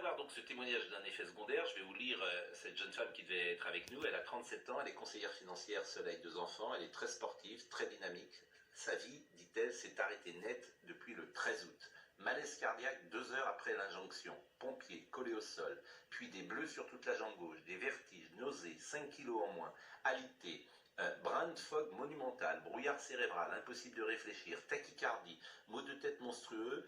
avoir donc ce témoignage d'un effet secondaire, je vais vous lire cette jeune femme qui devait être avec nous. Elle a 37 ans, elle est conseillère financière, seule avec 2 enfants, elle est très sportive, très dynamique. Sa vie, dit-elle, s'est arrêtée net depuis le 13 août. Malaise cardiaque 2 heures après l'injonction, pompier, collé au sol, puis des bleus sur toute la jambe gauche, des vertiges, nausées, 5 kilos en moins, alité, brain fog monumental, brouillard cérébral, impossible de réfléchir, tachycardie, maux de tête monstrueux,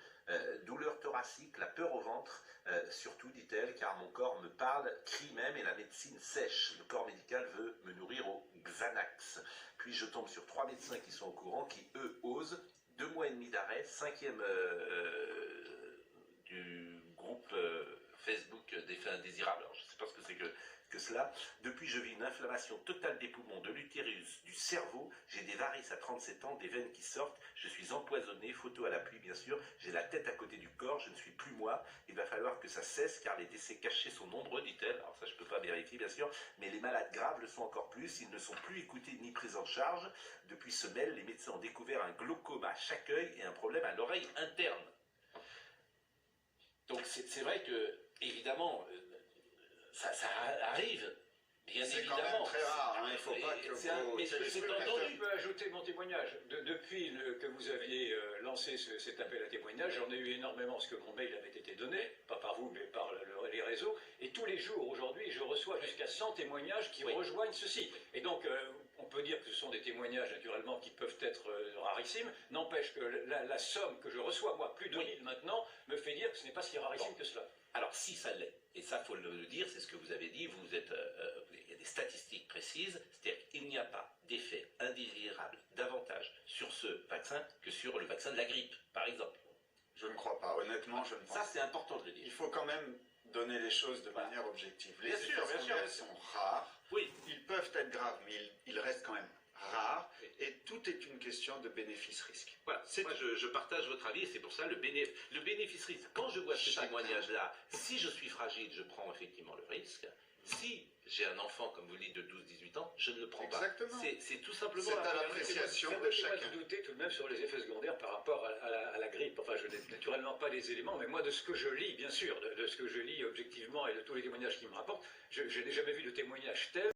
douleur thoracique, la peur au ventre, surtout, dit-elle, car mon corps me parle, crie même et la médecine sèche. Le corps médical veut me nourrir au Xanax. Puis je tombe sur 3 médecins qui sont au courant, qui eux osent. 2 mois et demi d'arrêt, 5e du groupe Facebook des faits indésirables. Alors, je ne sais pas ce que c'est que cela. Depuis, je vis une inflammation totale des poumons, de l'utérus, du cerveau. J'ai des varices à 37 ans, des veines qui sortent. Je suis empoisonné, photo à l'appui bien sûr. J'ai la tête à côté du corps, je ne suis plus moi. Il va falloir que ça cesse car les décès cachés sont nombreux, dit-elle. Alors ça, je ne peux pas vérifier bien sûr. Mais les malades graves le sont encore plus. Ils ne sont plus écoutés ni pris en charge. Depuis semaine, les médecins ont découvert un glaucome à chaque œil et un problème à l'oreille interne. Donc c'est vrai que, évidemment, ça arrive, bien évidemment. C'est quand même très rare, hein. Il ne faut pas que mais c'est entendu. Je peux ajouter mon témoignage. Depuis que vous aviez lancé cet appel à témoignage, j'en ai eu énormément, parce que mon mail avait été donné, pas par vous, mais par les réseaux. Et tous les jours, aujourd'hui, je reçois jusqu'à 100 témoignages qui rejoignent ceci. Et donc, on peut dire que ce sont des témoignages, naturellement, qui peuvent être rarissimes. N'empêche que la somme que je reçois, moi, plus de 1000 maintenant, me fait dire que ce n'est pas si rarissime que cela. Alors, si ça l'est, et ça, il faut le dire, c'est ce que vous avez dit, il y a des statistiques précises, c'est-à-dire qu'il n'y a pas d'effet indésirable davantage sur ce vaccin que sur le vaccin de la grippe, par exemple. Je ne crois pas, honnêtement, je ne pense pas. Ça, c'est important de le dire. Il faut quand même donner les choses de manière objective. Les Bien sûr, effets secondaires sont rares, Oui. ils peuvent être graves, mais ils restent quand même rares, et tout est une question de bénéfice-risque. Voilà, moi je partage votre avis et c'est pour ça le bénéfice-risque. Quand je vois ce témoignage-là, si je suis fragile, je prends effectivement le risque. Si j'ai un enfant, comme vous le dites, de 12-18 ans, je ne le prends pas. Exactement. C'est tout simplement C'est à l'appréciation de chacun. Je douter tout de même sur les effets secondaires par rapport à la grippe. Enfin, je n'ai naturellement pas les éléments, mais moi, de ce que je lis, bien sûr, de ce que je lis objectivement et de tous les témoignages qui me rapportent, je n'ai jamais vu de témoignage tel